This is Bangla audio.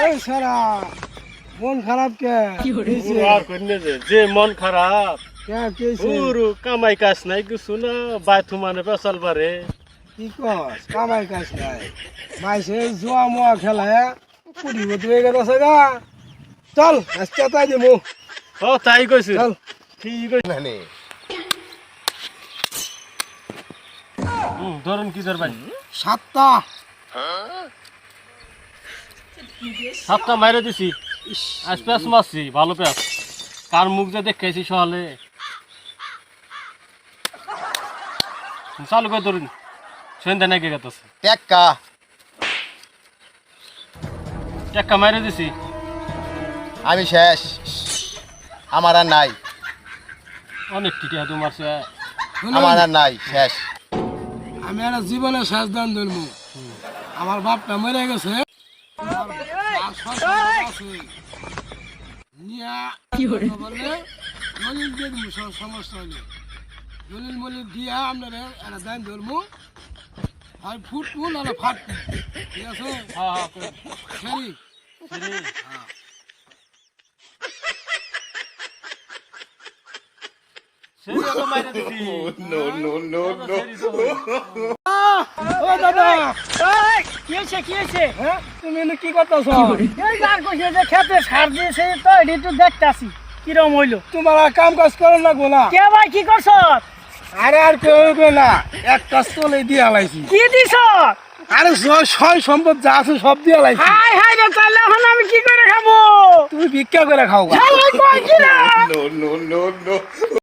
এই সারা মন খারাপ কে আর কইনে যে মন খারাপ কে কেছে পুরো কামাই কাজ নাই কিছু না বাথরুম মানে পেছাল পারে কি কস কামাই কাজ নাই মাইসে জুয়া মুয়া খেলায় পুরি মতো হয়ে গেছে গা চল আজকে তাই দেবো ও তাই কইছি চল ঠিক কইছ না ধরুন কি ধর ভাই সাতটা সাতটা মাইরে দিছি আজ পেঁচ মারছি ভালো পেঁচ কার মুখ যে দেখাইছি সকালে চালু করে ধরুন সন্ধ্যা নাকি গেছে টেক্কা মাইরে দিছি আমি শেষ আমার আর নাই অনেক টিটিয়া তো মারছে আমার আর নাই শেষ আমি একটা জীবনে শেষ দান ধরবো আমার বাপটা মরে গেছে সমস্যা হলে দলিল মলিল দিয়া আপনারা একটা দান ধরবো হয় ফুটবো না ফাটবো ঠিক আছে সরি ও দাদা কি হয়েছে হ্যাঁ তুমি এনে কি করতেছ এই গান কইছে যে খেতে সার দিয়েছে তো এটি তো দেখতাছি কিরম হইলো তোমার আর কাম কাজ করো না গোলা কে ভাই কি করছ আরে আর কেউ না এক কাজ তোলে দিয়ে আলাইছি কি দিছ আরে সয় সম্পদ যা আছে সব দিয়ে আলাইছি হাই হাই রে তাহলে এখন আমি কি করে খাবো তুমি ভিক্ষা করে খাও কই কি না